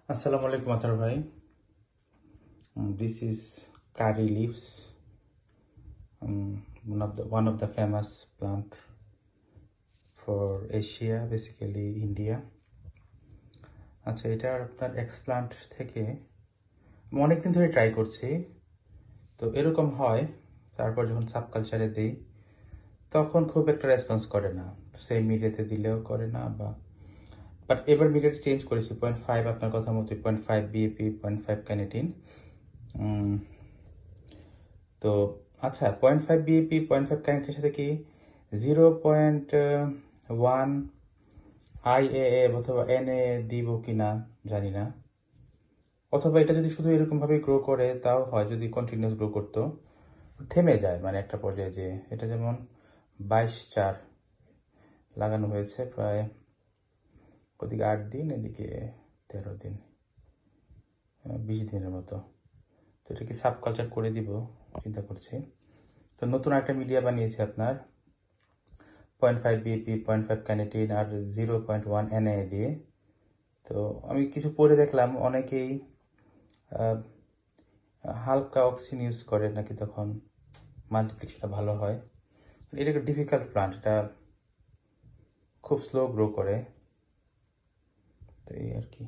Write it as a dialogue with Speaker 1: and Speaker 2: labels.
Speaker 1: Assalamu alaikum Athar bhai. This is curry leaves, one of the famous plant for Asia, basically India. আচ্ছা, এটা আপনার explant থেকে আমি অনেকদিন ধরে ট্রাই করছি, তো এরকম হয়। তারপর যখন সাবকালচারে দিই তখন খুব একটা রেসপন্স করে না, সেম মিডিয়াতে দিলেও করে না। বাট এবার মিডিয়াটা চেঞ্জ করেছি 0.5, আপনার কথা মতো 0.5 বিএপি, 0.5 ক্যানেটিন। তো আচ্ছা, 0.5 বিএপি, 0.5 কানেক্টের সাথে কি 0.1 আইএএ অথবা এনএ দিব কিনা জানি না। অথবা এটা যদি শুধু এরকম ভাবে গ্রো করে তাও হয়, যদি কন্টিনিউয়াস গ্রো করতো। থেমে যায় মানে একটা পর্যায়ে, যে এটা যেমন 22/4 লাগানো হয়েছে, প্রায় ওদিকে 8 দিন, এদিকে 13 দিন, 20 দিনের মতো। তো এটা কি সাবকালচার করে দিব চিন্তা করছি। তো নতুন একটা মিডিয়া বানিয়েছি আপনার 0.5 বিএপি, 0.5 ক্যানেটিন আর 0.1 এনএ দিয়ে। তো আমি কিছু পড়ে দেখলাম অনেকেই হালকা অক্সিজেন ইউজ করে নাকি, তখন মাল্টিপ্লিকেশনটা ভালো হয়। এটা একটা ডিফিকাল্ট প্লান্ট, এটা খুব স্লো গ্রো করে, তো এই আর কি।